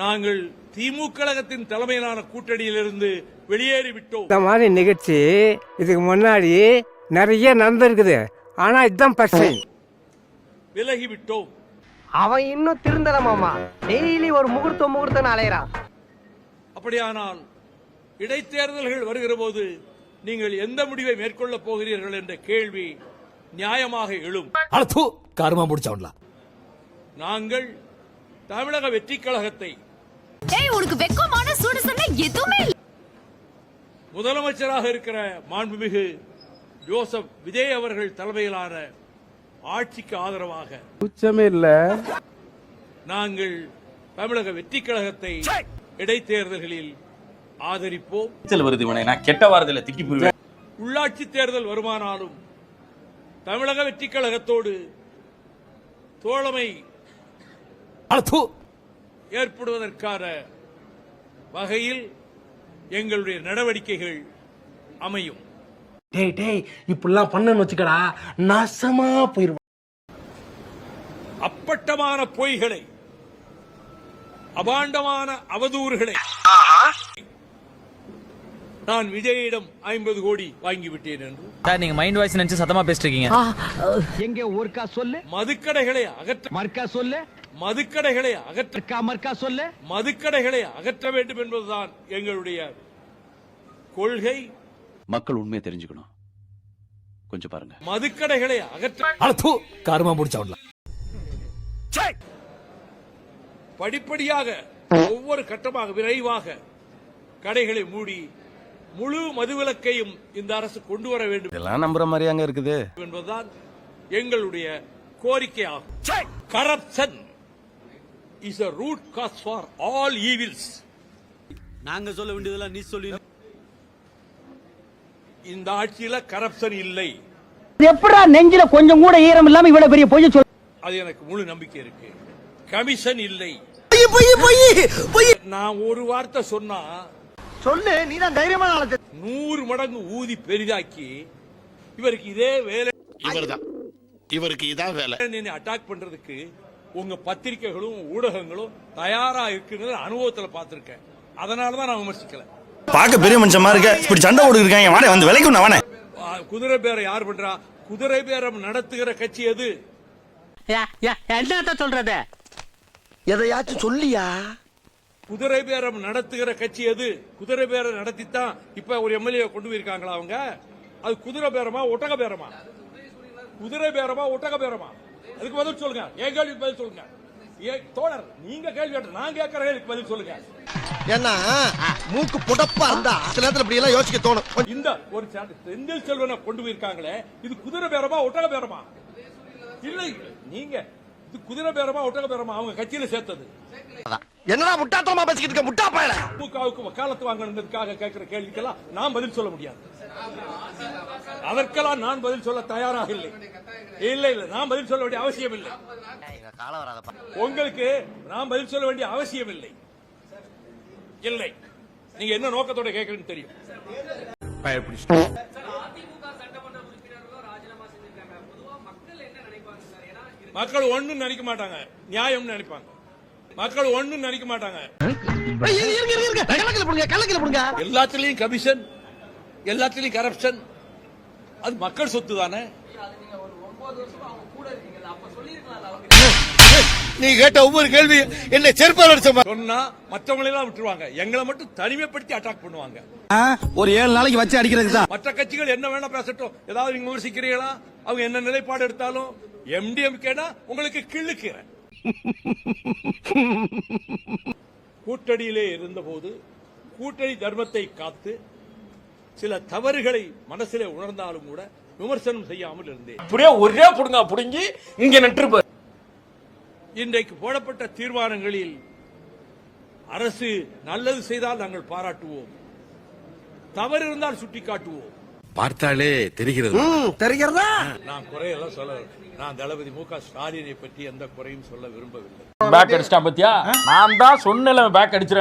நாங்கள் திமுக கழகத்தின் தலைமையிலான கூட்டணியிலிருந்து வெளியேறிவிட்டோம். இந்த மாதிரி நிகழ்ச்சி இதுக்கு முன்னாடி நிறைய நடந்திருக்குது. ஆனா இதுதான் பர்சன் விலகிவிட்டோம். அவன் இன்னும் திருந்தல மாமா. டெய்லி ஒரு முகூர்த்தம் அலையறான். அப்படியானால் இடைத்தேர்தல்கள் வருகிற போது நீங்கள் எந்த முடிவை மேற்கொள்ளப் போகிறீர்கள் என்ற கேள்வி நியாயமாக எழும். நாங்கள் தமிழக வெற்றி கழகத்தை முதலமைச்சராக இருக்கிற மாண்புமிகு ஜோசப் விஜய் அவர்கள் தலைமையிலான ஆட்சிக்கு ஆதரவாக நாங்கள் தமிழக வெற்றி கழகத்தை இடைத்தேர்தல்களில் ஆதரிப்போம். உள்ளாட்சி தேர்தல் வருமானாலும் தமிழக வெற்றி கழகத்தோடு தோழமை ஏற்படுவதற்கான வகையில் எங்களுடைய நடவடிக்கைகள் அமையும். இப்படிலாம் பண்ணன்னு வச்சுக்கடா, நாசமா போயிருவான். அப்பட்டமான பொய்களை, அபாண்டமான அவதூறுகளை நான் விஜயிடம் 50 கோடி வாங்கிவிட்டேன் என்று நீங்க மைண்ட் வாய்ஸ் நினைச்சு சத்தமா பேசிட்டு இருக்கீங்க. எங்க ஒருக்கா சொல்லு. மதுக்கடைகளை அகற்ற மர்க்கா சொல்லு. மதுக்கடைகளை அகற்ற மர்க்கா சொல்லு. மதுக்கடைகளை அகற்ற வேண்டும் என்பதுதான் எங்களுடைய கொள்கை. மக்கள் உண்மையை தெரிஞ்சுக்கணும். கொஞ்சம் பாருங்க. மதுக்கடைகளை அகற்ற படிப்படியாக ஒவ்வொரு கட்டமாக விரைவாக கடைகளை மூடி முழு மதுவிலக்கையும் இந்த அரசு கொண்டு வர வேண்டும். இதெல்லாம் நம்புற மாதிரியாங்க இருக்குது என்பதுதான் எங்களுடைய கோரிக்கையாகும். Corruption is a root cause for all evils. நாங்க சொல்ல வேண்டியதெல்லாம் நீ சொல்லி. இந்த ஆட்சியில கரப்ஷன் இல்லை. எப்படா நெஞ்சில கொஞ்சம் கூட ஈரம் இல்லாம இவ்வளவு பெரிய பொய் சொல்ற? அது எனக்கு முழு நம்பிக்கை இருக்கு. கமிஷன் இல்லை. நான் ஒரு வார்த்தை சொன்னா சொல்லு, நீதான் தைரியமான ஆளு. 100 மடங்கு ஊதி பெரிதாக்கி இவருக்கு இதே வேலை. இவருக்கு இதான் வேலை. அட்டாக் பண்றதுக்கு உங்க பத்திரிகைகளும் ஊடகங்களும் தயாரா இருக்குன்னு அனுபவத்துல பார்த்திருக்கேன். அதனாலதான் நான் விமர்சிக்கல. பாக்க பெரிய மனுஷமா இருக்க, இப்படி சண்டை ஓடுறாங்க. வாடே வந்து விலைக்கு வானே. குதிரை பேரம் யார் பண்றா? குதிரை பேரம் நடத்துகிற கட்சி எது? என்ன சொல்றது? எதையாச்சும் சொல்லியா? குதிரை பேரம் நடத்துகிற கட்சி எது? குதிரை பேரம் நடத்தித்தான் இப்ப ஒரு எம்எல்ஏ கொண்டு போயிருக்காங்களா அவங்க? அது குதிரை பேரமா ஒட்டக பேரமா? குதிரை பேரமா ஒட்டக பேரமா? அதுக்கு பதில் சொல்லுங்க. என் கேள்விக்கு பதில் சொல்லுங்க. தோழர், நீங்க கேள்வி கேட்டு நான் கேட்கிற கேள்விக்கு பதில் சொல்லுங்க. ஏன்னா மூக்கு புடப்பா இருந்தா சில நேரத்துல இப்படி எல்லாம் யோசிக்க தோணும். இந்த ஒரு செந்தில் செல்வனை கொண்டு போயிருக்காங்களே, இது குதிரை பேரமா ஒட்டக பேரமா? இல்லை, நீங்க இது குதிரை பேரமா ஒட்டக பேரமா? அவங்க கட்சியில சேர்த்தது. என்னடா முட்டாத்தனமா பேசிக்கிட்டு இருக்க முட்டா பயல. திமுகவுக்கு வக்காலத்து வாங்கணுன்றதுக்காக கேட்கிற கேள்விக்கெல்லாம் நான் பதில் சொல்ல முடியாது. அதற்கெல்லாம் நான் பதில் சொல்ல தயாராக இல்லை. இல்ல இல்ல, நான் பதில் சொல்ல வேண்டிய அவசியம் இல்லை. உங்களுக்கு நான் பதில் சொல்ல வேண்டிய அவசியம் இல்லை. இல்லை, நீங்க என்ன நோக்கத்தோட கேட்கறீங்கன்னு தெரியும். மக்கள் ஒண்ணு நினைக்க மாட்டாங்க, நியாயம் நினைப்பாங்க. மக்கள் ஒண்ணு நினைக்க மாட்டாங்க. எல்லாத்திலையும் கமிஷன், எல்லாத்திலையும் கரப்ஷன். அது மக்கள் சொத்து தானே. நீ கேட்ட ஒவ்வொரு கேள்வி என்ன செருப்பால சொன்னா மற்றவங்களை எல்லாம் விட்டுருவாங்க, எங்களை மட்டும் தனிமைப்படுத்தி அட்டாக் பண்ணுவாங்க. ஒரு 7 நாளைக்கு வச்சு அடிக்கிறது தான். மற்ற கட்சிகள் என்ன வேணா பேசட்டும், ஏதாவது நீங்க விமர்சிக்கிறீங்களா? அவங்க என்ன நிலைப்பாடு எடுத்தாலும் எம்டிஎம்கேனா உங்களுக்கு கிள்ளுக்கிறேன். கூட்டணியிலே இருந்தபோது கூட்டணி தர்மத்தை காத்து சில தவறுகளை மனசிலே உணர்ந்தாலும் கூட விமர்சனம் செய்யாமல் இருந்தேன். ஒரே புடுங்க புடுங்கி இங்க நின்று. இன்றைக்கு போடப்பட்ட தீர்மானங்களில் அரசு நல்லது செய்தால் நாங்கள் பாராட்டுவோம், தவறு இருந்தால் சுட்டிக்காட்டுவோம். பார்த்தாலே தெரிகிறது. தெரிகிறதா? நான் குறையெல்லாம் சொல்ல, நான் தளபதி மு.க. ஸ்டாலினை பற்றி எந்த குறையும் சொல்ல விரும்பவில்லை. பேக் அடிச்சிட்டான் பத்தியா? நான் தான் சொன்னேன் பேக் அடிச்சிருக்கேன்.